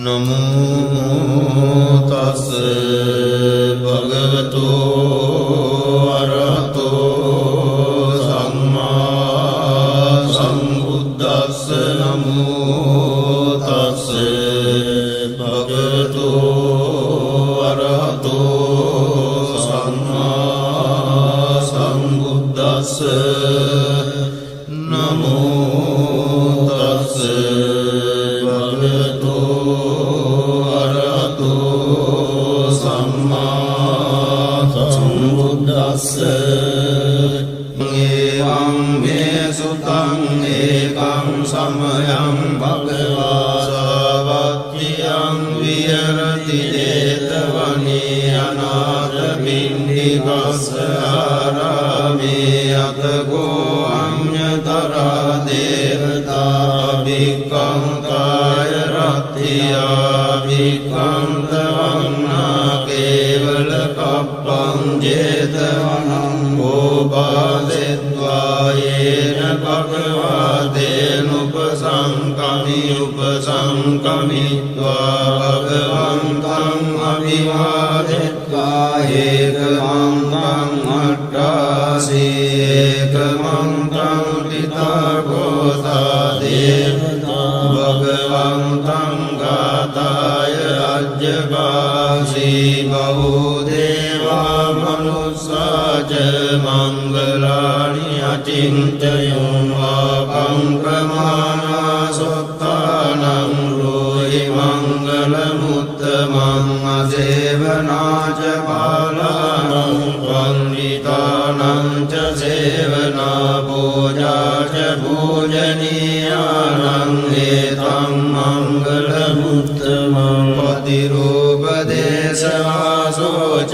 नमो तस् भगवतो अरहतो सम्मा सम्बुद्धस्स नमो तस् भगवतो अरहतो सम्मा सम्बुद्धस्स नमो तस् भगवतो अरहतो सम्मा सम्बुद्धस्स एवं मे सुतं एकं समयं भगवा सावत्त्यं विहरति जेतवने अनाथपिण्डिकस्य आरामे अतको अन्यतरा देवता विकंकाय रत्या विकंतवन्ना केवल कप्पं जेतवनं गोपादित्वा येन भगवतेनुपसंकमित्वा भगवन्तं अभिवादित्वा एकमन्त्रं अट्टासि एकमन्त्रं पितृगोता देवता भगवन्तं गाताय अज्जगासि बहुदेवा मनुष्या च मङ्गलानि अचिन्तयन्वाकं प्रमाणा सुत्तानं ब्रूहि मङ्गलमुत्तमं असेवना च बालानां पण्डितानां च सेवना पूजा च पूजनीयानां एतं मङ्गलमुत्तमं पतिरूपदेशवासो च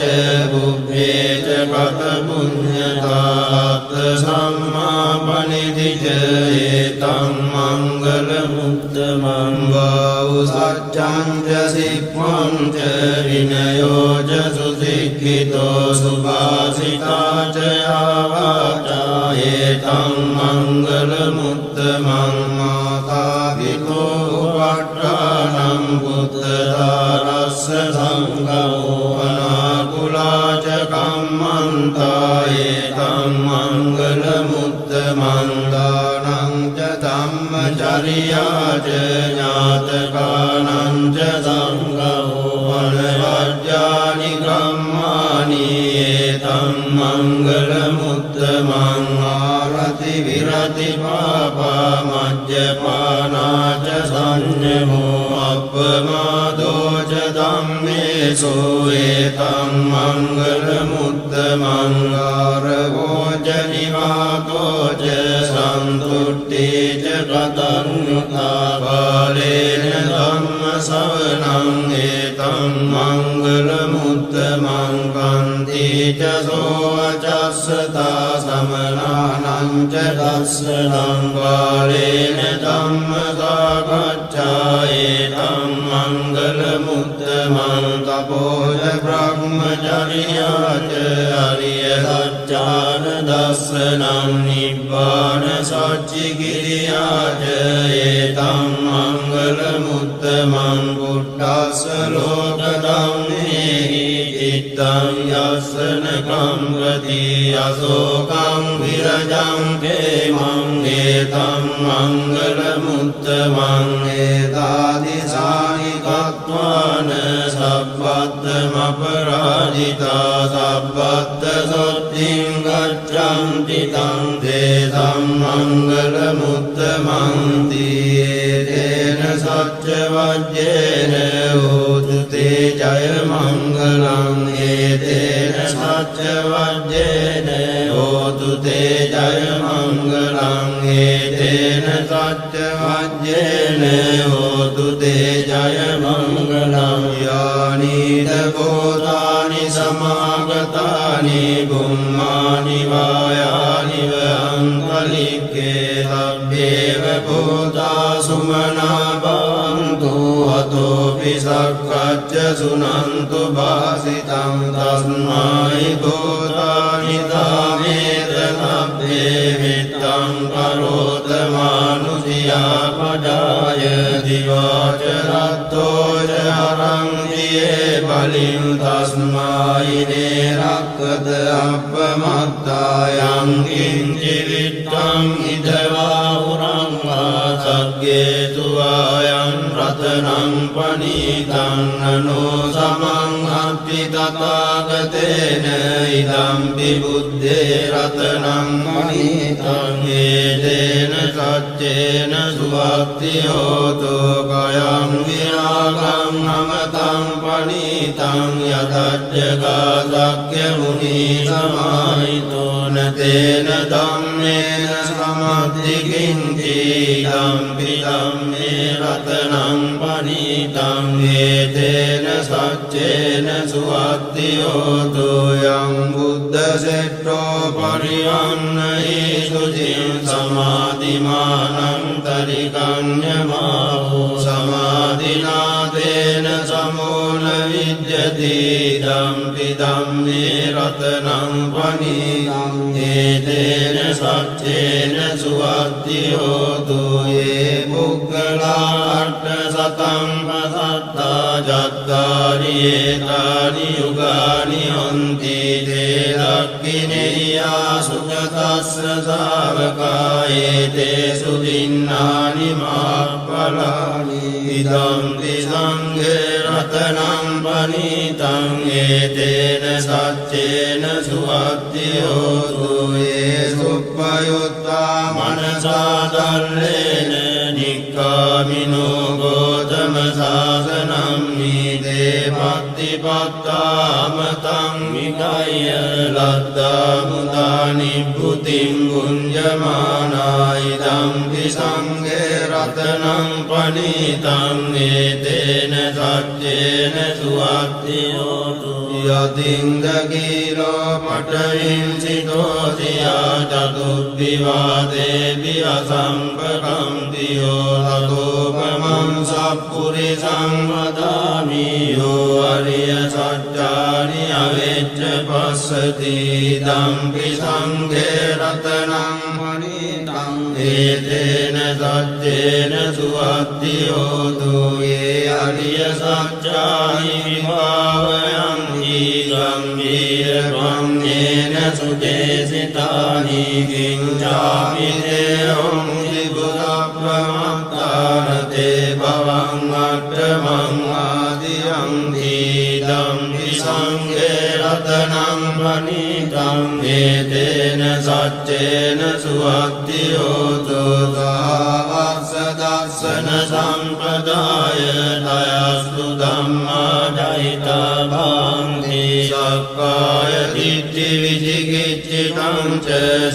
बुद्धे च कथपुण्यतात् सम्मापनिधि च एतं मङ्गलमुत्तमं बहुसत्यं च शिक्वं च विनयो च सुशिक्षितो सुभाषिता च आवाचा एतं मङ्गलमुत्तमं मातापितो पट्टानं पुत्रदारस्य सङ्गमो अनाकुला च कम्मन्ता एतं मङ्गलमुत्तमं दानं च धम्मचर्या च ज्ञातकानां च सङ्गमो अनवर्ज्यानि कर्माणि एतं मङ्गलमुत्तमं आरति विरति पापा मद्यपाना च संयमो अपमादो च धम्मेषु एतं मङ्गलमुत्तमं गारवो च निवातो च सन्तुष्टि च कृतज्ञता बालेन धम्मश्रवणं एतं मङ्गलमुत्तमं कान्ति च सोऽवचस्सता समनानं च दर्शनं बालेन धम्मसागच्छा एतं मङ्गलमुत्तमं तपो च ब्रह्मचर्या च हरियसच्चानदर्शनं निब्बाणसच्चिक्रिया च एतं मङ्गलमुत्तमं बुद्धस्य लोकधम्मेहि चित्तं यस्नकं प्रति अशोकं विरजं क्षेमं एतं मङ्गलमुत्तमं एतादृशानि कृत्वान् सब्बद्धमपराजिता सब्बद्धशुद्धिं गच्छन्ति तं तेषां मङ्गलमुत्तमं तेन सत्यवज्रेण होतु ते जयमङ्गलं एतेन सत्यवज्रेण होतु ते जयमङ्गलं एतेन सत्यवज्रेण होतु ते जयमङ्गलं यानि भूतानि समागतानि भूमानि वायानि अन्तरिक्षे तभ्येव भूता सुमना भवन्तु हतोऽपि सक्कच्च शृण्वन्तु भासितं तस्मै भूतानि तामेत तभ्ये वित्तं करोत मानुषिया पदाय दिवाचरतो අරංගියේ බලින් තස්මායිනේ රක්කත අපමත්තායං කිංචි විත්තං ඉදවා උරංවා සග්ගේතුවායන් රතනං පනීතං නනෝ සමං අත්ති තථාගතේන ඉදම්පි බුද්දේ රතනං පනීතං හේතේන සච්චේන සුවක්ති හෝතු කයං විරාගං නමතං පනීතං යතච්චකා සක්්‍ය මුනි සමාහිතෝන තේන ධම්මේන සමද්දි කිංචි ධම්පි ධම්මේ රතනං පනීතං හේතේන සච්චේන සුවක්ති හෝතු යං බුද්ධ සෙට්ඨෝ පරියන්නහි සුචින් සමාධිමානං තරිකඤ්ඤමාහෝ සමාධිනාදේන සමෝන විජ්ජති ධම්පි ධම්මේ රතනං පනීතං හේතේන සච්චේන සුවක්ති හෝතු යේ පුග්ගලා අට්ඨ සතං පසත්තා ජත්තාරි ඒතානි යුගානි හොන්ති තේ දක්ඛිනේයා සුගතස්ස ශාවකායේ තේසු දින්නානි මාප්පලානි ඉදම්පි සංඝේ රතනං පනීතං ඒතේන සච්චේන සුවක්ති හෝතු යේ සුප්පයුත්තා මනසා දල්ලේන නික්ඛාමිනෝ ගෝතම සාසනං නීතේ පත්තිපත්තාමතං විකය්‍ය ලද්දා මුදා නිබ්බුතිං ගුඤ්ජමානා ඉදම්පි සංඝේ රතනං පනීතං ඒතේන සච්චේන සුවක්ති හෝතු යතින්ද කීලෝ පඨවින්සිතෝසියා චතුබ්බිවාදේපි අසම්පකම්තියෝ තතෝපමං සප්පුරිසං වදාමි යෝ අරිය සත්‍යානි අවෙච්ච පස්සති ධම්පි සංඝේ රතනං පනීතං ඒතේන සච්චේන සුවක්ති හෝතු යේ අරිය සත්‍යානි විභාවයං ගම්භීරවන්නේන සුදේසිතානි කිංචාපි දේහං විබුධප්‍රමත්තානතේ භවං අට්ඨමං ආදියං ධම්පි සංඝේ රතනං පනීතං ඒතේන සච්චේන සුවක්ති හෝතු සාවස්ස දස්සන සම්පදාය තයස්තු ධම්මා දෛතා භාන්ති සක්කාය දිට්ඨි විචිකිච්ඡිතං ච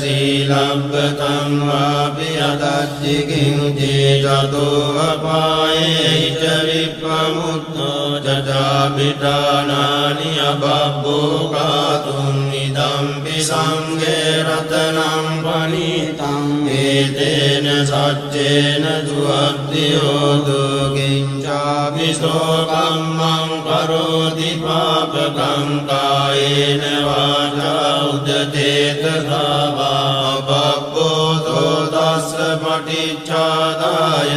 සීලබ්බතං වාපි අදච්චි කිංචි චතෝ අපායේ ච විප්පමුත්තෝ චාපිඨානානි අබබ්බෝ කාතුං ඉදම්පි සංඝේ රතනං පනීතං ඒතේන සච්චේන සුවක්ති හෝතු කිංචාපි සෝකම්මං කරෝති පාපකං කායේන වාචා උදතේතසා වා බබ්බෝ තස්ස පටිච්චාදාය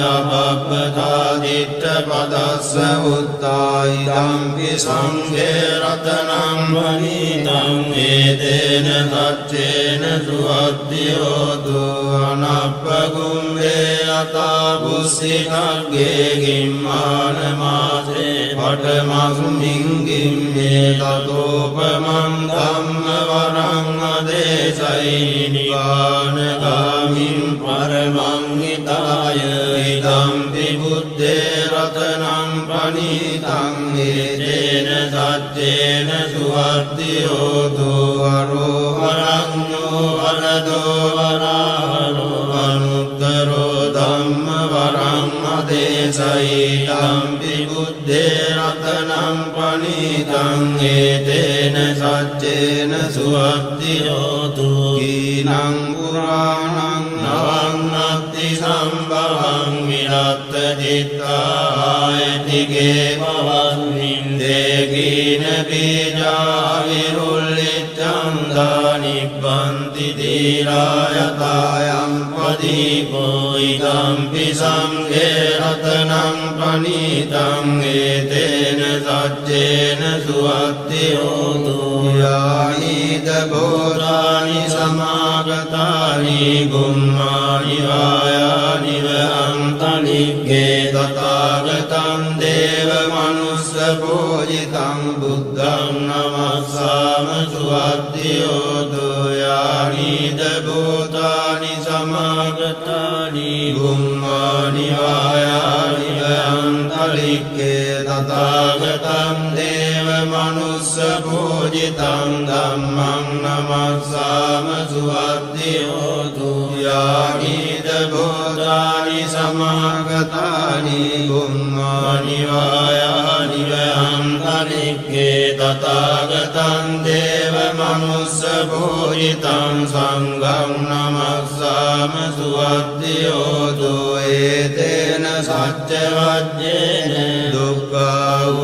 අබබ්බතා දිට්ඨ පදස්ස උත්තායි ධම්පි සංඝේ රතනං පනීතං ඒතේන සච්චේන සුවක්ති හෝතු අනප්පගුම්මේ අතා බුස්සිකග්ගේ ගිම්මාන මාසේ පඨමස්මින් ගිම්මේ තතෝපමං ධම්ම වරං අදේශයි නිවානගාමින් පරමං හිතාය ඉදම්පි බුද්දේ රතනං පනීතං ඒතේන සච්චේන සුවක්ති හෝතු අරෝහරඤ්ඤෝ වරදෝ වරාහරෝ අනුත්තරෝ ධම්ම වරං අදේශයි ධම්පි බුද්දේ රතනං පනීතං ඒතේන සච්චේන සුවක්ති හෝතු කීනං පුරාණං නවං අත්ති සම්භවං විරත්ත චිත්තායතිගේ භවස්මින් දේකීන බීජා විරුල්ලිච්ඡන්දා නිබ්බන්ති දීරායතායං පදීපෝ idampi sanghe ratanam panitam etena sajjena suatti hotu yānīda bhūtāni samāgatāni bummāni vāyāni vāntalikke tathāgatam deva manussa pūjitam buddham namassāma suatti hotu yānīda bhūtāni samāgatāni bummāni vāyāni vāntalikke tathāgatam deva manussa pūjitam dhammam namassāma suatti hotu yānīda bhūtāni samāgatāni bummāni vāyāni vāntalikke tathāgatam deva manussa pūjitam sangham namassāma suatti hotu etena sacca vajjena dukkha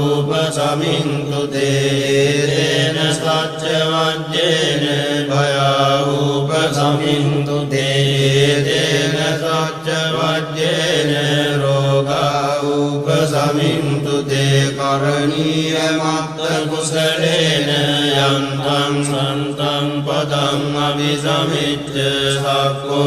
upasamintu te etena sacca vajjena bhaya upasamintu te etena sacca vajjena roga upasamintu te karaniya matta kusalena yantam santam padam abhisamicca sakko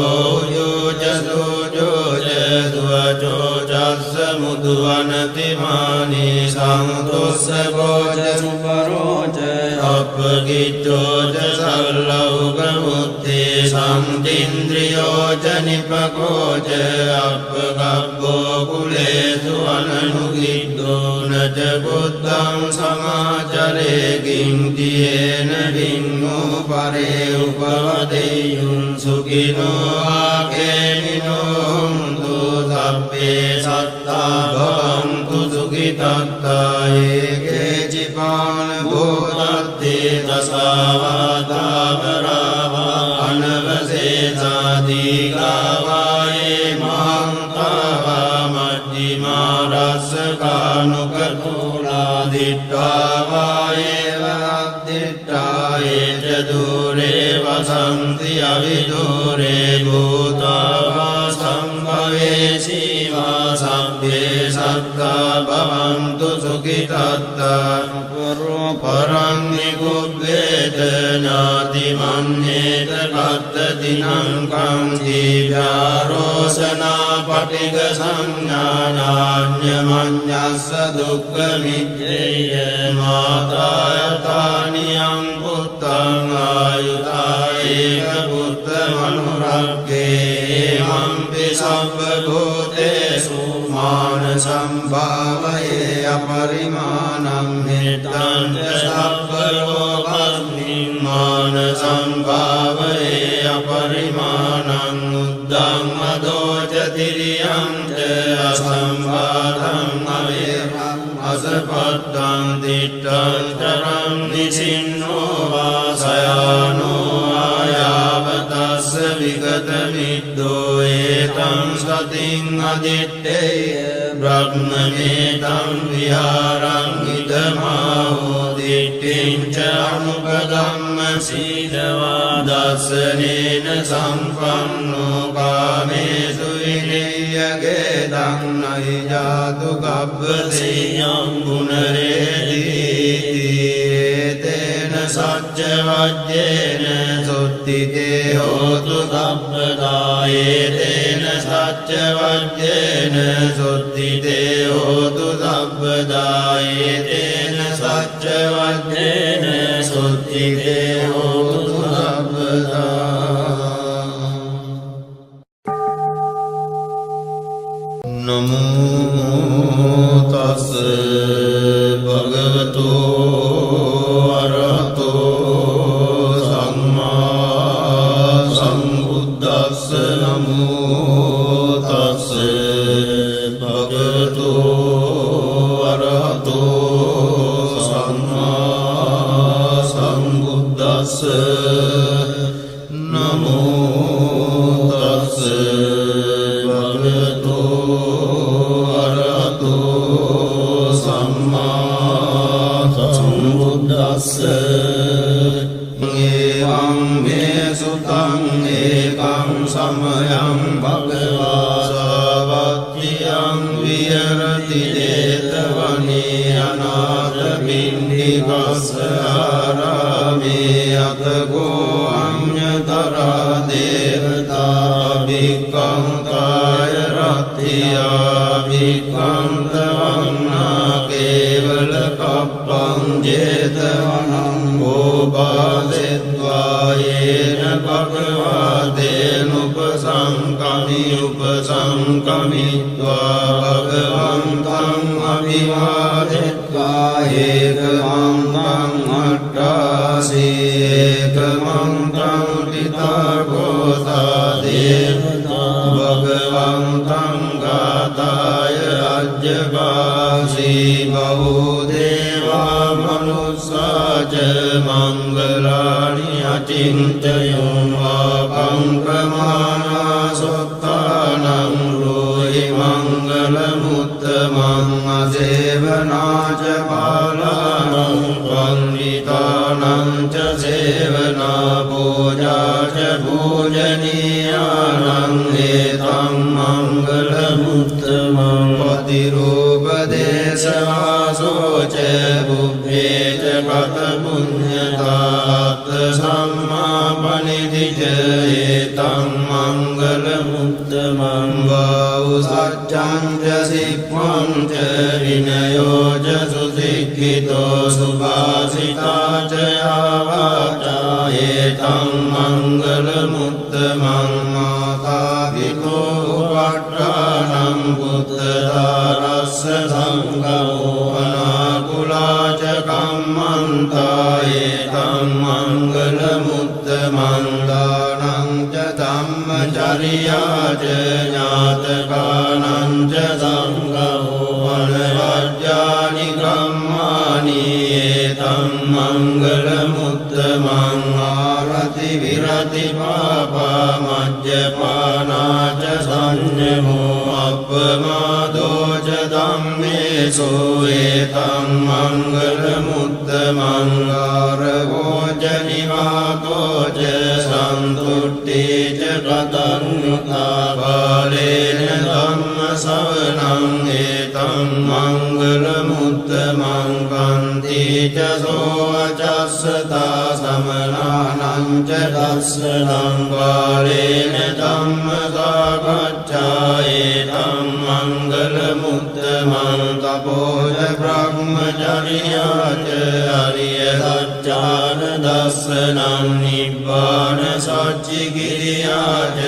yoja sojoja duvajo jassa mudvanati mani santossa goja suparoja appagiccoja sallaugamutti samtindriyoja nipakoja appagabbo kulesu ananugiddo naja buddham samacare gintiyena dinnu pare upavadeyun sukino akenino huntu sabbe satta bhavantu sukitatta eke cipana bhodatte tasavata parava anavaseta digavaye mahantava majjima rasakanukartula dittavaye dittaye jadure vasanti avidure bhutava sambhave siva sabbe satta bhavantu sukitatta paranni kubbeta nāti manneta kattatinam kanti vyārosana patiga samñānāñya maññassa dukkha micceya mātāyatāniyam puttam āyutāyeka putta manurakke mampi sabba bhutesu māna sambhāvaye aparimanam hittanta sabba lokasmin māna sambhāvaye aparimanam uddam adoca tiriyam ca asambhādam aviram asapattam dittam taram nisinno vāsayāno āyāvatassa vigatamiddho etam satim aditteya brahmanetam viharam idamaho dittinca anupadamma sidava dasanena sampanno kāmesu viniyagedam naijātu kabbaseyam punareti etena sacca vajjena suttite hotu sabbada etena sacca vajjena suttite hotu sabbada etena sacca vajjena suttite hotu sabbada namo tassa bhagavato arahato samma sambuddhassa namo tassa bhagavato arahato samma sambuddhassa namo tassa bhagavato arahato samma sambuddhassa evam me sutam ekam samayam bhagavā අනාථ පිණ්ඩිකස්ස ආරාමේ අතකෝ අඤ්ඤතරා දේවතා භික්ඛං කාය රත්තියා භික්ඛං තවන්නා කේවල කප්පං ජේතවනං ඕපාදෙත්වා යේන භගවා උපසංකමිත්වා භගවන්තං අභිවාදෙත්වා ඒකමන්තං අට්ඨාසී ඒකමන්තං පිතාගෝසා දේවතා භගවන්තං ගාතාය අජ්ජපාසී බහූ දේවා මනුස්සාච මංගලානි අචින්තයෝ ආපංකමානා සොත්තානං රෝහි මංගල මුත්තමං අසේවනාච පාලානං වන්දිතානං ච සේවනා පූජාච පූජනීයානං ඒතං මංගල මුත්තමං පතිරූපදේශවාසෝච බුද්ධේච කත පුඤ්ඤතාත් සම්මාපනිදිච ඒතං මංගල මුත්තමං වාඋ සච්ඡං ච සික්ඛං ච විනයෝ ච සුසික්ඛිතෝ සුභාසිතා ච ආවාචා ඒතං මංගල මුත්තමං මාතා පිතෝ උපට්ඨානං පුත්තාරස්ස සංඝෝ අනාකුලාච කම්මන්තා ඒතං මංගල මුත්තමං දානං ච ධම්මචර්යාච ඥාතකානං ච සංඝෝ අනවජ්ජානි කම්මානි ඒතං මංගල මුත්තමං ආරති විරති පාපා මජ්ජපානාච සංයමෝ අප්පමාදෝ ච ධම්මේසු ඒතං මංගල මුත්තමං ආරවෝ ච නිවාතෝ ච සන්තුට්ඨේ ච කතඤ්ඤුතා බාලේන ධම්ම ශ්‍රවණං ඒතං මංගල මුත්තමං කන්ති ච සෝවචස්සතා සමනානං ච දස්සනං බාලේන ධම්ම සාකච්ඡා ඒතං මංගල මුත්තමං තපෝච බ්‍රහ්මචර්යාච අරිය සත්‍යාන දස්සනං නිබ්බාන සච්චිකිරියාච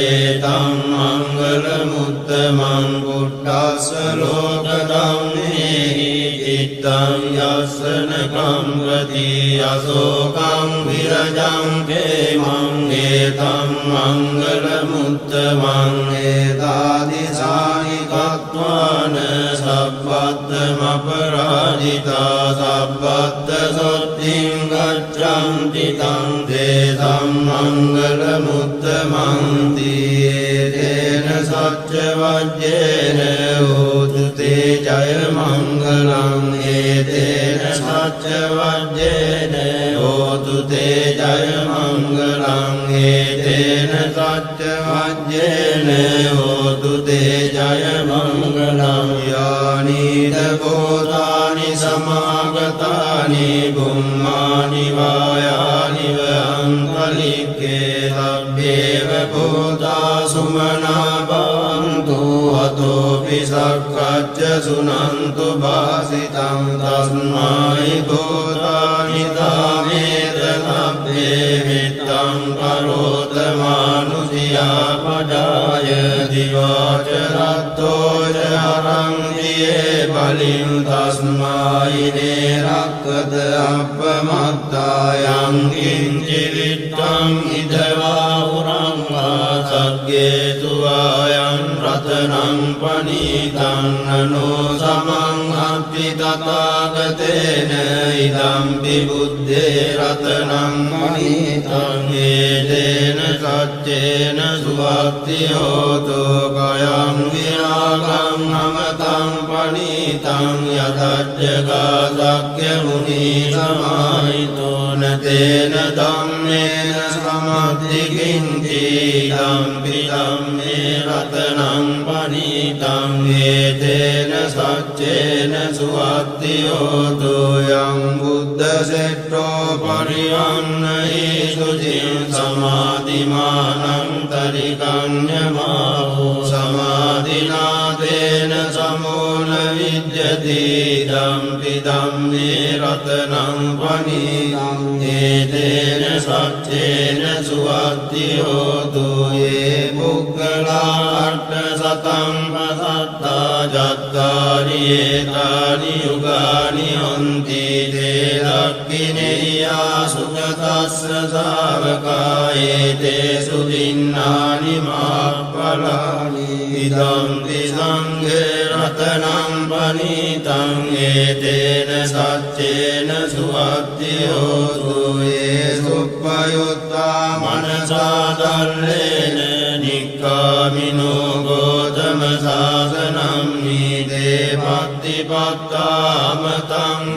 ඒතං මංගල මුත්තමං බුද්ධස්ස ලෝක ධම්මේහි චිත්තං යස්සන කම්පති අසෝකං විරජං කේමං ඒතං මංගල මුත්තමං ඒතාදිසානි කତ୍වාන සබ්බත්තම අපරාජිතා සබ්බත්ත සොත්තිං ගච්ඡන්ති තං තේසං මංගල මුත්තමං තේන සච්ච වජ්ජේන හෝතු තේ ජය මංගලං ඒතේන සච්ච වජ්ජේන හෝතු තේ ජය මංගලං ඒතේන සච්ච වජ්ජේන හෝතු තේ ජය මංගලං යානිද භූතානි සමාගතානි බුම්මානි වායානි අංකලික්කේ සබ්බේව භූතා සුමනා භවන්තු අතෝ පිසක්ඛච්ච සුනන්තු භාසිතං තස්මයි භූතානි දාමේත සබ්බේ මිත්තං කරෝත මානුෂියා පජාය දිවාච රත්තෝ ච අරංජියේ බලින් තස්මයි නේරක්කත අප්පමත්තායං කිංචිවිත්තං ඉදවා උරං වාසග්ගේතු ආයං රතනං පනීතං නනෝ සමං අත්ති තථාගතේන ඉදම්පි බුද්දේ රතනං පනීතං ඒතේන සච්චේන සුවක්ති හෝතු කයං විරාගං නමතං පනීතං යතච්ච ගාසක්්‍ය මුනි සමාහිතෝ නතේන ධම්ම ධම්මේන සමද්දිකින්ති ධම්පි ධම්මේ රතනං පනිතං ඒතේන සච්චේන සුවත්තියෝතු යං බුද්ධ සෙට්ඨෝ පරියන්නහි සුචින් සමාධිමානං තරිකඤ්ඤමාවෝ සමාධිනාතේන සමෝන විද්‍යති ධම්පි ධම්මේ රතනං පනිතං ඒතේන සච්චේන සුවත්තියෝතු යේ පුග්ගලා අට්ඨ සතං පසත්තා ජත්තාරි ඒතානි යුගානි හොන්ති තේ දක්ඛිනේයා සුගතස්ස ශාවකායේ තේසු දින්නානි මාප්පලානි ඉදම්පි සංඝේ රතනං පනිතං ඒතේන සච්චේන සුවත්තියෝතු යේ සුප්පයුත්තා මනසා දල්ලේන නික්ඛාමිනෝ ගෝතම සාසනං නීතේ පත්තිපත්තාමතං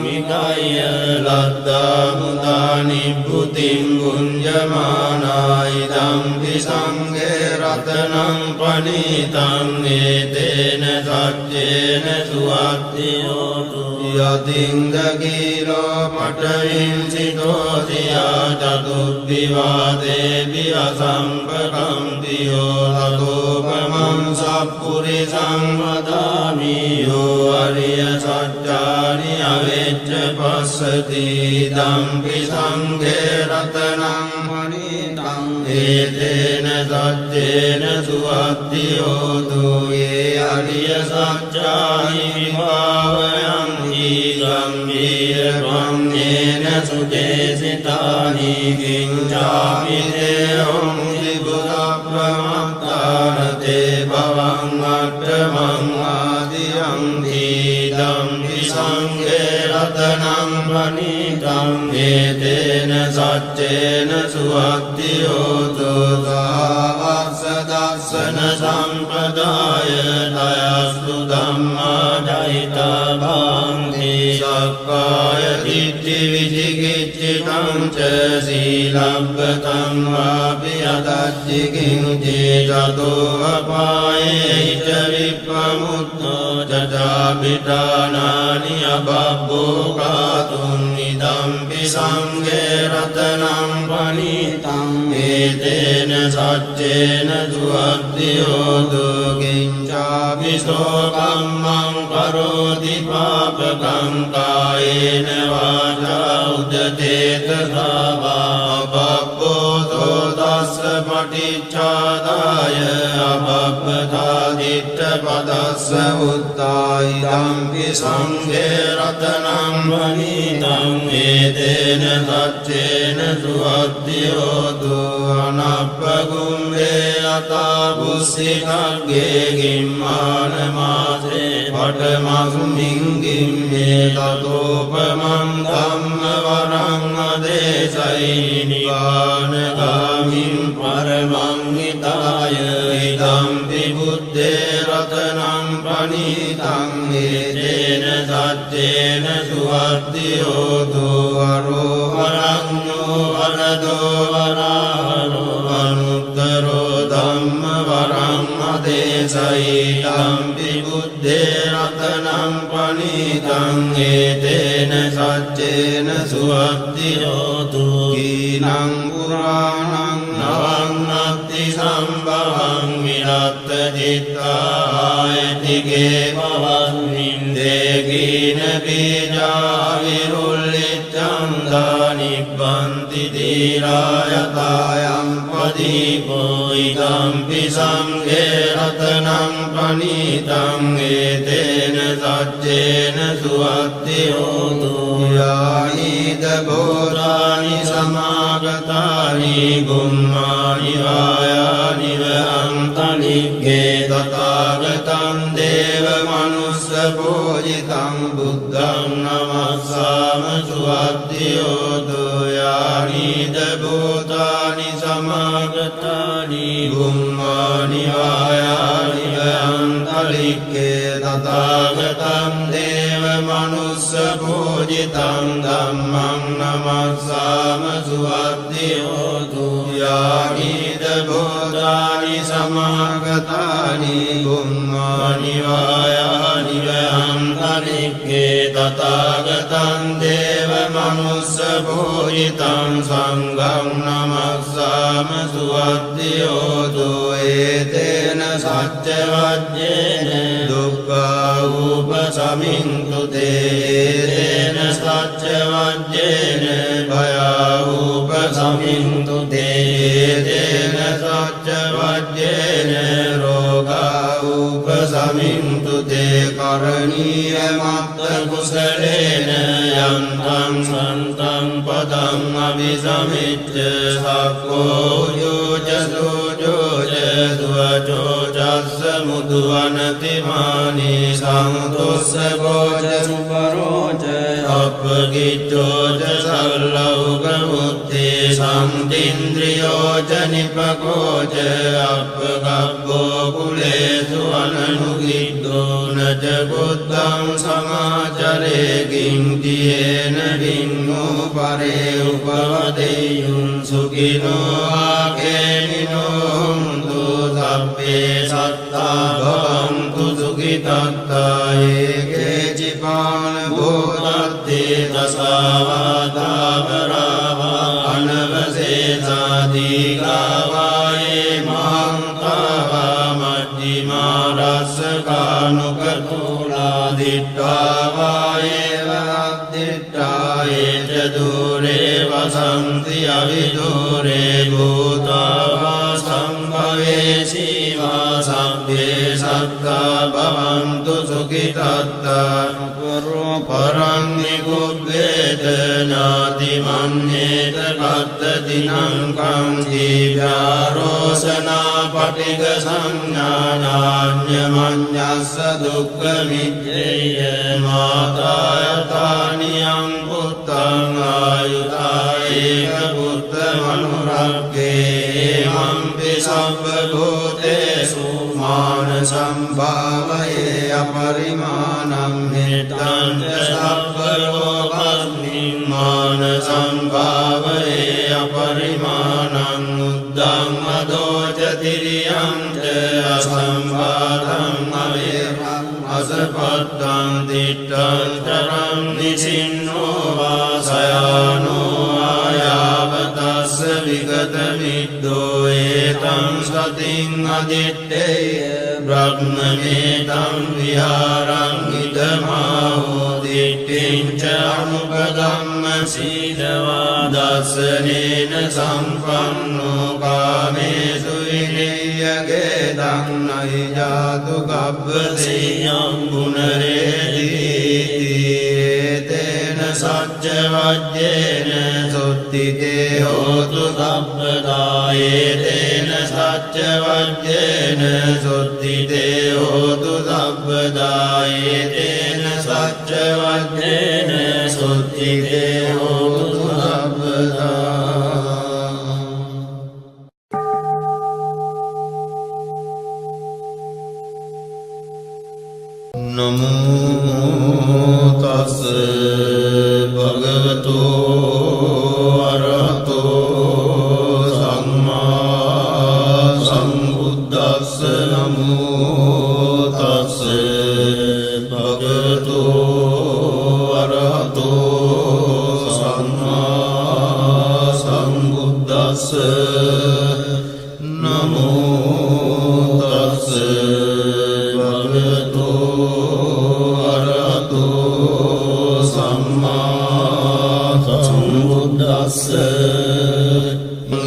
විකය්‍ය ලද්දා මුදා නිබ්බුතිං ගුඤ්ජමානායි ධම්පි සංඝේ රතනං පනිතං ඒතේන සච්චේන සුවත්තියෝතු යතින්ද කීලෝ පඨවින්සිතෝ සියා චතුබ්බිවාදේපි අසම්පකම්තියෝ තතෝපමං සප්පුරිසං වදාමි යෝ අරිය සත්‍යානි අවෙච්ච පස්සති ධම්පි සංඝේ රතනං පනිතං ඒතේන සච්චේන සුවත්තියෝතු යේ අරිය සත්‍යානි විභාවයං ගම්භීරවන්නේන සුදේසිතානි කිංචාපි දේවං විබුධප්‍රමත්තාරතේ භවං අට්ඨමං ආදියං ධම්පි සංඝේ රතනං පනිතං ඒතේන සච්චේන සුවත්තියෝතු දාවස්ස දස්සන සම්පදාය දයස්තු ධම්මා දයිතා භාන්ති සක්කාය දිට්ඨි විචිකිච්ඡිතං ච සීලබ්බතං වාපි අදච්චිකින්චි චතෝ අපායේ ච විප්පමුත්තෝ චාපිඨානානි අබබ්බෝ කාතුං ඉදම්පි සංඝේ රතනං පනිතං ඒතේන සච්චේන සුවත්තියෝතු කිංචාපි සෝකම්මං කරෝති පාපකං කායේන වාචා උදතේතසාවා අබබ්බෝ තස්ස පටිච්චාදාය අබබ්බතා දිට්ඨ පදස්ස උත්තායි ධම්පි සංඝේ රතනං පනිතං ඒතේන සච්චේන සුවත්තියෝතු අනප්පගුම්මේ අතා බුස්සිකග්ගේ ගිම්මාන මාසේ පඨමස්මින් ගිම්මේ තතෝපමං ධම්ම වරං අදේශයි නිවානගාමින් පරමං හිතාය ඉදම්පි බුද්ධේ රතනං පනිතං ඒතේන සච්චේන සුවත්තියෝතු අරෝහරඤ්ඤෝ වරදෝ වරාහරෝ අනුත්තරෝ ධම්ම වරං අදේශයි ධම්පි බුද්ධේ රතනං පනිතං ඒතේන සච්චේන සුවත්තියෝතු කීනං පුරාණං නවං අත්ති සම්භවං විරත්ත චිත්තායතිගේ භවස්මින් දේකීන බීජා විරුල්ලිච්ඡං දානිබ්බන්ති දීරායතායං පදීපෝ ඉදම්පි සංඝේ රතනං පනිතං ඒතේන සච්චේන සුවත්තියෝතු යායිද බෝධානි සමාගතානි ගුම්මානි වායානි වහන්තනික්ගේ තථාගතං දේව මනුස්ස පූජිතං බුද්ධං නමස්සාම සුවත්තියෝතු යානිද භූතානි සමාගතානි ගුම්මානි වායානි වහන්තනික්ගේ තථාගතං දේව මනුස්ස පූජිතං ධම්මං නමස්සාම සුවද්දියෝතු යාගීද භූතානි සමාගතානි බුම්මානි වායානි වහන්තනික්කේ තථාගතං දේව මනුස්ස පූජිතං සංඝං නමස්සාම සුවද්දියෝතු ඒතේන සච්ච වජ්ජේන දුක්ඛා උපසමින්තු තේන සච්ච වජ්ජේන භයා උපසමින්තු තේන සච්ච වජ්ජේන රෝගා උපසමින්තු තේ කරණීය මත්ත කුසලේන යන්තං සන්තං පදං අபிසමිච්ඡ සක්ඛෝ යෝජසෝජෝජ දුවචෝජස්ස මුදුවනතිමානි සම්තොස්ස ගෝජ සුපරෝජ අපගිච්ඡෝජ සල්ලෞගමුත්තේ සම්තින්ද්‍රියෝජ නිපකෝජ අපගබ්බෝ කුලේසු අනනුගිද්දෝ නජ බුද්ධං සමාචරේ කිංතියේන වින්නෝ පරේ උපවදෙයුන් සුඛිනෝ ආකේනිනෝ හුන්තු සබ්බේ සත්තා භවන්තු සුඛිතත්තා ඒකේ චිපාන භූතත්තේ දසාවාදාවරාවා අනවසේසාදීගාවායේ මහන්තාවා මජ්ජිමා රස්සකානුකතුලා දිට්ඨාවායේ වද්දිට්ඨායේ ච දුරේ වසන්ති අවිදුරේ භූතාවා සම්භවේ සීවා සබ්බේ සත්තා භවන්තු සුඛිතත්තා පරං නිකුබ්බේත නාති මන්නේත කත්තතිනං කං දීභ්‍යාරෝසනා පටිග සංඥානාඤ්ඤමඤ්ඤස්ස දුක්ඛ මිච්ඡේය මාතායතානියං පුත්තං ආයුතා ඒක පුත්ත මනුරක්ඛේ මම්පි සබ්බ භූතේසු මාන සම්භාවයේ අපරිමාණං මෙත්තං සබ්බ ලෝකස්මින් මාන සම්භාවයේ අපරිමාණං උද්දං අදෝච තිරියං ච අසම්භාතං අවේරං අසපත්තං දිට්ඨං තරං නිසින්නෝ වාසයානෝ ආයාවතස්ස විගත මිද්දෝ ඒතං සතින් අදිත්තේය බ්‍රහ්මමේතං විහාරං ඉදමාහෝ දිට්ඨිං ච අනුපදම්ම සීදවා දස්සනේන සම්පන්නෝ කාමේසු විනය්‍යගේ දන්නයි ජාතු ගබ්බසේයං පුනරේදීතේන සච්ච වජ්ජේන සුත්තිතේ හෝතු සබ්බදායේතේන සච්ච වජ්ජේන සුත්තිතේ හෝතු සබ්බදායේතේන සච්ච වජ්ජේන සුත්තිතේ හෝතු සබ්බදා නමෝ තස් භගවතු අරහතෝ සම්මා සම්බුද්දස්ස නමෝ තස් භගවතු අරහතෝ සම්මා සම්බුද්දස්ස නමෝ තස් භගවතු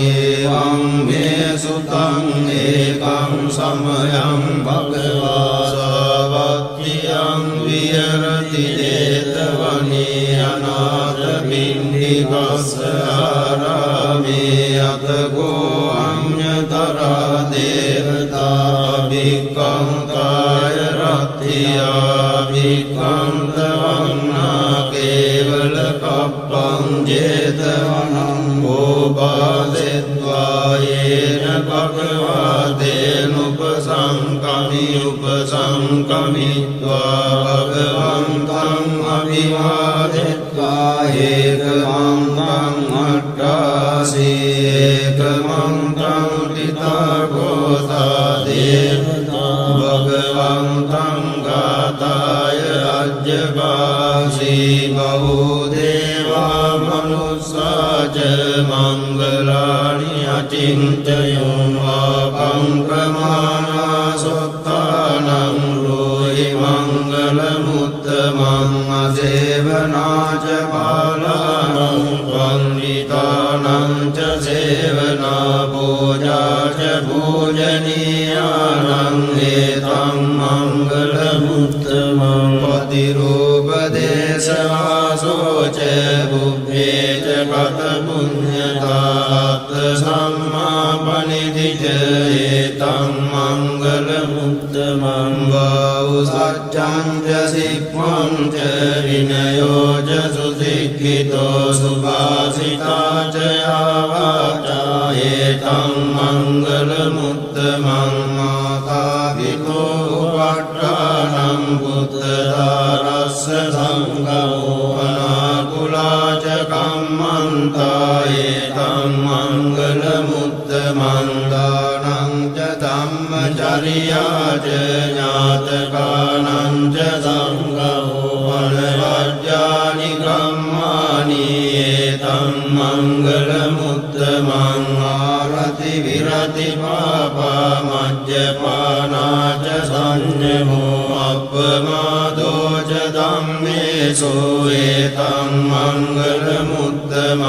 එවං මේ සුතං ඒකං සමයං භගවා සාවත්තියං විහෙරති 제තවනේ අනාථ පිණ්ඩිකස්ස ආරාමේ අතකෝ අඤ්ඤතරා දේවතා භික්ඛං කාය රත්තියා භික්ඛං තවන්නා කේවල කප්පං 제තවනං ඕපාදෙත්වායේන භගවාතේන උපසංකමිත්වා භගවන්තං අභිවාදිත්වා ඒකමන්තං අට්ඨාසී ඒකමන්තං තිතගෝතා දේවතා භගවන්තං ගාතාය අජ්ජපාසී බහූ දේවා මනුස්සාච මංගලානි අචින්තයෝ ආපං ප්‍රමාණා සොත්තානං රෝහි මංගල මුත්තමං අසේවනාච පාලානං වන්දිතානං ච සේවනා පූජාච පූජනීයානං ඒතං මංගල මුත්තමං පතිරූපදේශවාසෝච බුද්ධේච කත පුඤ්ඤතාත් සම්මාපනිදිච ඒතං මංගල මුත්තමං වාවු සච්ඡං ච සික්ඛං ච විනයෝ ච සුසික්ඛිතෝ සුභාසිතා ච ආවාචා ඒතං මංගල මුත්තමං මාතා පිතෝ උපට්ඨානං බුද්ධදාරස්ස සංඝෝ අනාකුලාච කම්මන්තා ඒතං මංගල මුත්තමං දානං ච ධම්මචර්යා ච ඥාතකානං ච සංඝෝ අනවජ්ජානි කම්මානි ඒතං මංගල මුත්තමං ආරති විරති පාපා මජ්ජපානා ච සංයමෝ අප්පමාදෝ ච ධම්මේසු ඒතං මංගල මුත්තමං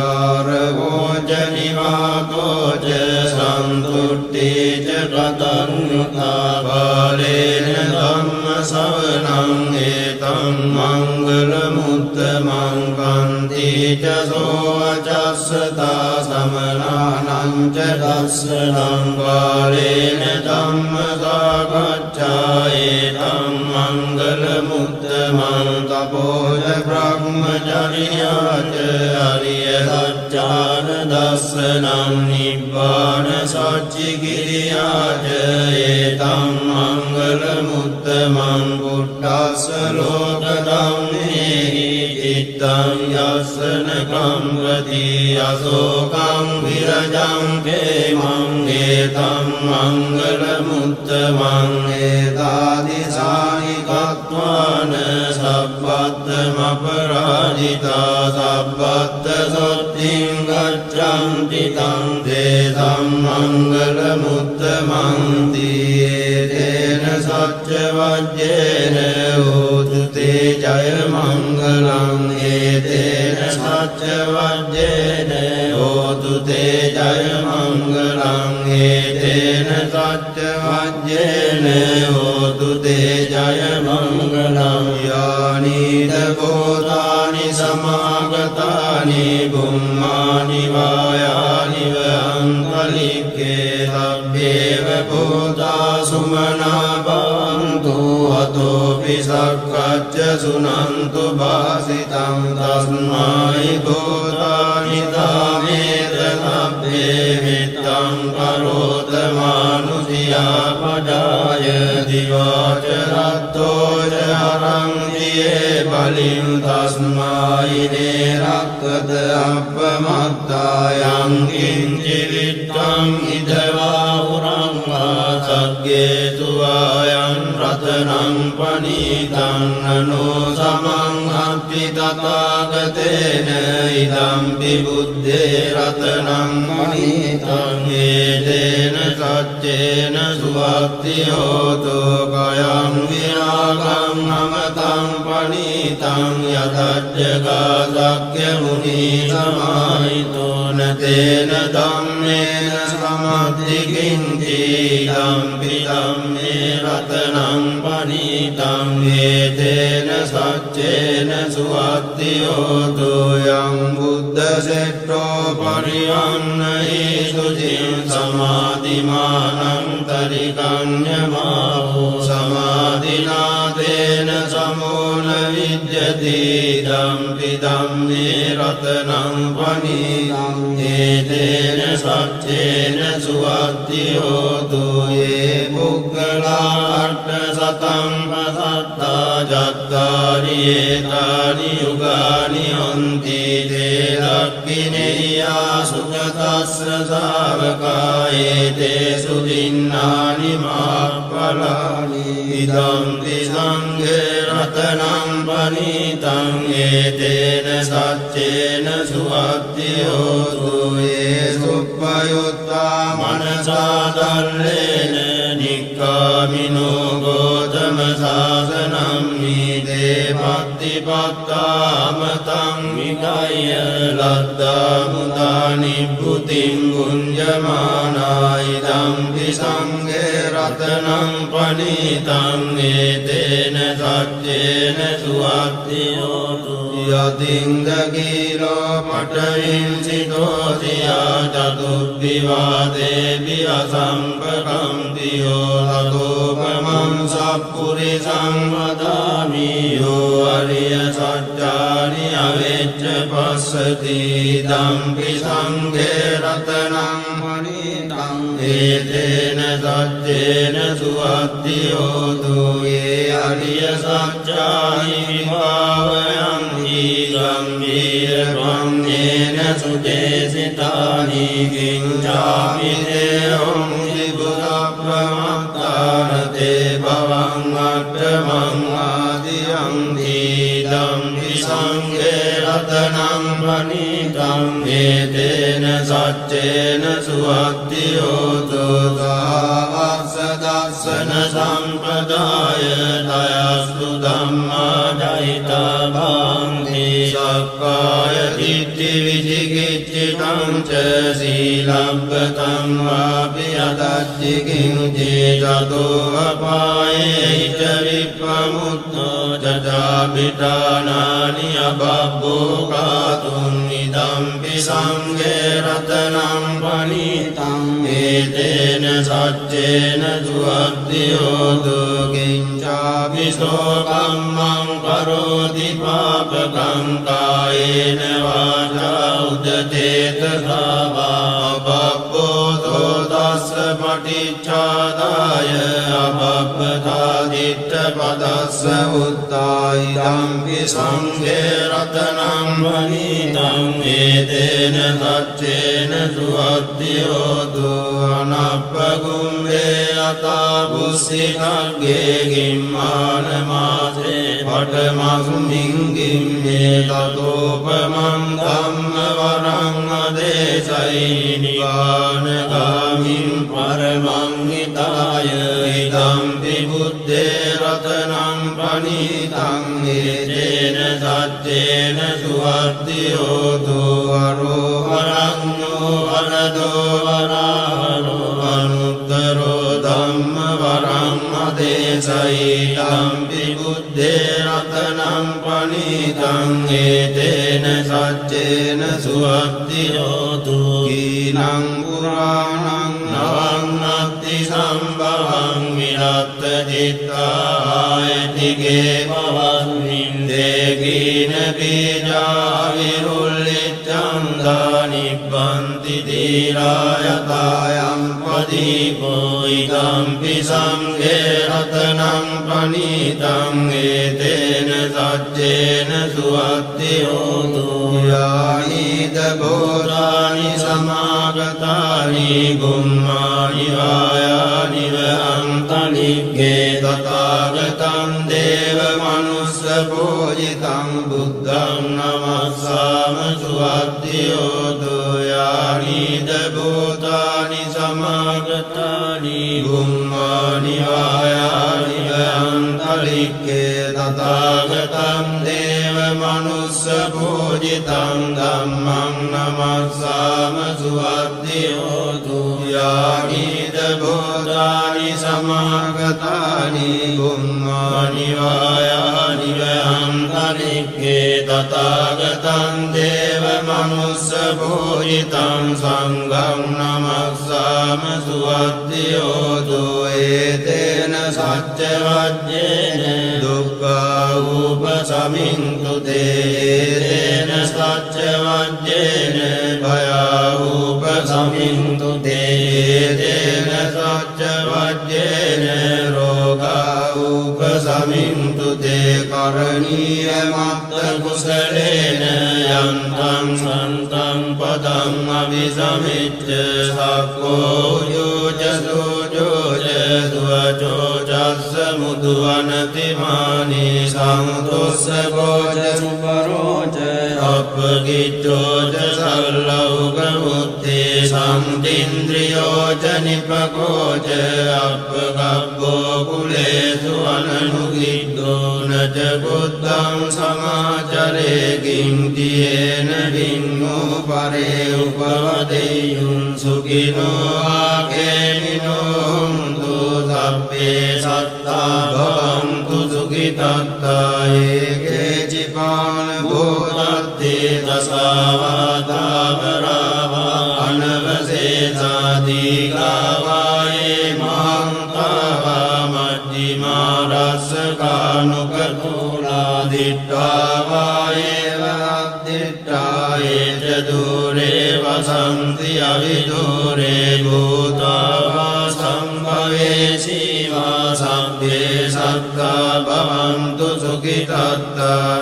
ආරවෝ ච නිවාතෝ ච සන්තුට්ඨි ච කතඤ්ඤුතා බාලේන ධම්ම ශ්‍රවණං ඒතං මංගල මුත්තමං කන්ති ච සෝවචස්සතා සමනානං ච දස්සනං බාලේන ධම්ම සාකච්ඡා ඒතං මංගල මුත්තමං තපෝච බ්‍රහ්මචර්යා ච අරිය සත්‍යාන දස්සනං නිබ්බාන සච්චි කිරියා ච ඒතං මංගල මුත්තමං බුද්ධස්ස ලෝක ධම්මේහි චිත්තං යස්සන කම්මති අසෝකං විරජං කේමං ඒතං මංගල මුත්තමං ඒතාදිසානි කତ୍වාන සබ්බත්තම අපරාජිතා සබ්බත්ත සොත්තිං ගච්ඡන්ති තං තේසං මංගල මුත්තමං තීතේන සච්ච වජ්ජේන හෝතු තේ ජය මංගලං ඒතේන සච්ච වජ්ජේන හෝතු තේ ජය මංගලං ඒතේන සච්ච වජ්ජේන හෝතු තේ ජය මංගලං යානිද භූතානි සමාගතානි බුම්මානි වායානි වංකලික්කේ සබ්බේව භූතා සුමනා භවන්තු අතෝපි සක්කච්ඡ සුනන්තු භාසිතං තස්මයි භූතානි තාමේත සබ්බේ මිත්තං කරෝත මානුසියා පජාය දිවාච රත්තෝ ච අරං දියේ බලින් තස්මයි නේරක්කද අපමත්තායං කිංචි විත්තං ඉදවා උරංවා සග්ගේ තුවායන් රතනං පනීතං නනෝ සමං අත්ති තථාගතේන ඉදම්පි බුද්දේ රතනං පනීතං ඒතේන සච්චේන සුවක්ති හෝතු කයං විරාගං අමතං පනීතං යතජ්ජගා සක්්‍ය මුනි සමාහිතෝන තේන ධම්මේන සමද්දි කිංචි ධම්පි ධම්මේ රතනං පනීතං ඒතේන සච්චේන සුවක්ති හෝතු යං බුද්ධ සෙට්ඨෝ පරියන්නහි සුචින් සමාධිමානං තරිකඤ්ඤමාවෝ සමාධිනාතේන සමෝන විද්‍ය දම්පි ධම්මේ රතනං පනිතං ඒතේන සච්චේන සුවත්තියෝතු යේ පුග්ගලා අට්ඨ සතං පසත්තා ජත්තාරි ඒතානි යුගානි හොන්ති තේ දක්ඛිනේයා සුගතස්ස ශාවකා ඒතේසු දින්නානි මාප්පලානි ඉදම්පි සංඝේ රතනං පනිතං ඒතේන සච්චේන සුවත්තියෝතු යේ සුප්පයුත්තා මනසා දල්ලේන නික්ඛාමිනෝ ගෝතම සාසනං මීදේ පත්තිපත්තාමතං විකය්‍ය ලද්දා මුදා නිබ්බුතිං ගුඤ්ජමානායි දම්පි සංඝේ රතනං පනිතං ඒතේන සච්චේන සුවත්තියෝතු යතින්ද කීලෝ පඨවින්සිතෝසියා චතුබ්බිවාදේපි අසම්පකම්තියෝ ලතෝපමං සප්පුරිසං වදාමි යෝ අරිය සත්‍යානි අවෙච්ච පස්සති දම්පි සංඝේ රතනං පනිතං ඒතේන සච්චේන සුවත්තියෝතු යේ අරිය සත්‍යානි විභාවයං ගම්භීර වන්නේන සුදේසිතානි කිංචාමි දේවං විබුධප්‍රමත්තානතේ භවං අට්ඨමං ආදියං දම්පි සංඝේ රතනං පනිතං ඒතේන සච්චේන සුවත්තියෝතු ගාවස්ස දස්සන සම්පදාය දයස්තු ධම්මා දයිතා භාන්ති සක්කාය දිට්ඨි විචිකිච්ඡිතං ච සීලබ්බතං වාපි අදච්චි කිංචි චතෝ අපායේ ච විප්පමුත්තෝ චාපිඨානානි අබබ්බෝ කාතුං ඉදම්පි සංඝේ රතනං පනිතං ඒතේන සච්චේන සුවත්තියෝතු කිංචාපි සෝකම්මං කරෝති පාපකං කායේන වාචා උදචේතසා වා බබ්බෝ තස්ස පටිච්චාදාය අබබ්බතා දිට්ඨ පදස්ස උත්තායි දම්පි සංඝේ රතනං පනිතං ඒතේන සච්චේන සුවත්තියෝතු අනප්පගුම්මේ අතා බුස්සිකග්ගේ ගිම්මාන මාසේ පඨමස්මින් ගිම්මේ තතෝපමං ධම්ම වරං අදේශයි නිවානගාමින් පරමං හිතාය ඉදම්පි බුද්දේ රතනං පනිතං ඒතේන සච්චේන සුවත්තියෝතු අරෝහරඤ්ඤෝ වරදෝ වරාහරෝ අනුත්තරෝ ධම්ම වරං අදේශයි දම්පි බුද්දේ රතනං පනිතං ඒතේන සච්චේන සුවත්තියෝතු කීනං පුරාණං නවං නත්ති සම්භවං විරත්ත චිත්තායතිගේ භවස්මින්දේ කීන බීජා විරුල්ලිච්ඡං දානිබ්බන්ති දීරායතායං පදීපෝ ඉදම්පි සංඝේ රතනං පනිතං ඒතේන සච්චේන සුවත්තියෝතු යානිද බෝධානි සමාගතානි ගුම්මානි වායානි වහන්තනිග්ගේ තථාගතං දේව මනුස්ස පූජිතං බුද්ධං නමස්සාම සුවත්තියෝතු යානිද බෝධානි සමාගතානි ගුම්මානි වායානි වහන්තනිග්ගේ තථාගතං දේව මනුස්ස පූජිතං ධම්මං නමස්සාම සුවත්තියෝතු යානිද බෝධානි සමාගතානි ගුම්මානි වායානි වහන්තනිග්ගේ තථාගතං දේව මනුස්ස පූජිතං සංඝං නමස්සාම සුවත්තියෝතු ඒතේන සච්ච වජ්ජේන දුක්ඛ උපසමින්තු තේන සච්ච වජ්ජේන භයා උපසමින්තු තේන සච්ච වජ්ජේන රෝගා උපසමින්තු තේ කරණීය මත්ත කුසලේන යන්තං සන්තං පදං අවිසමිච්ච සක්කෝ යෝජ සෝජෝජ දුවචෝ චස්ස මුදුවනතිමානි සංතොස්ස ගෝජ සුපරෝජ අපගිච්ඡෝජ සල්ලෞක මුත්තේ සම්තින්ද්‍රියෝජ නිපකෝජ අපගබ්බෝ කුලේසු අනනුගිද්දෝ නච බුද්ධං සමාචරේ කිංතියේන වින්නෝ පරේ උපවදෙයුන් සුඛිනෝ ආකේමිනෝ සබ්බේ සත්තා භවන්තු සුඛිතත්තා ඒකේ චිපාන භූතත්තේ දසවාතා පරාවා අනවසේසාදී ගාවායේ මහන්තාවා මජ්ජිමා රස්සකානුකතුලා දිට්ඨාවායේ වද්දිට්ඨායේ ච දුරේ වසන්ති අවිදුරේ භූතාවා සම්භවේසීවා සබ්බේ සත්තා භවන්තු සුඛිතත්තා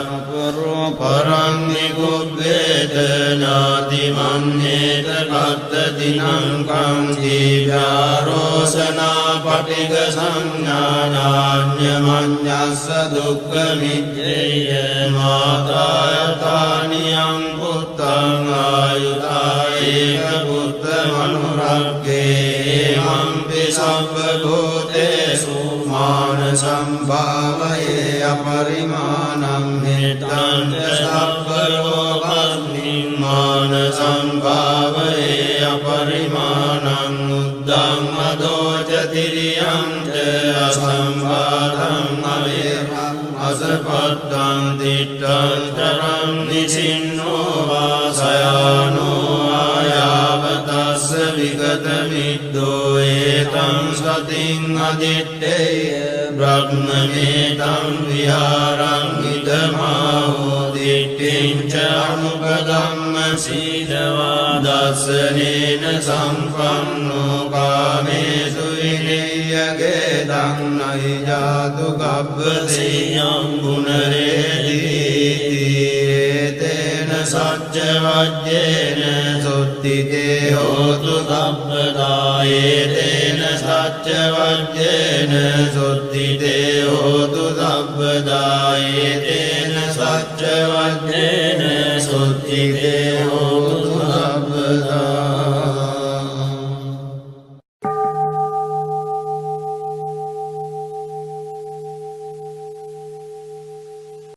පරං නිකුබ්බේත ඥාති මන්නේත කත්තදිනං කං දීව්‍යාරෝසනා පටිග සංඥාඤ්ඤමඤ්ඤස්ස දුක්ඛ මිච්ඡේය මාතායතානියං පුත්තං ආයුතායේක පුත්ත මනුරග්ගේ මම්පි සබ්බ භූතේසු මාන සම්භාවයේ අපරිමාණං මෙත්තං සබ්බ ලෝකස්මින් මාන සම්භාවයේ අපරිමාණං උද්දං අදෝච තිරියං ච අසම්භාතං අවේරං අසපත්තං දිට්ඨං තරං නිසින්නෝ වාසයානෝ ආයාවතස්ස විගත මිද්දෝ ඒතං සතින් අදිත්තේය බ්‍රහ්මමේතං විහාරං ඉදමාහෝ දිට්ඨිං ච අනුපදම්ම සීදවා දස්සනේන සම්පන්නෝ කාමේසු විනය්‍යගේ දන්නයි ජාතු කබ්බසේයං පුනරේදීති තේන සච්ච වජ්ජේන සුද්ධිතේ හෝතු සබ්බදායේ තේන සච්ච වජ්ජේන සුද්ධිතේ හෝතු සබ්බදායේ තේන සච්ච වජ්ජේන සුද්ධිතේ හෝතු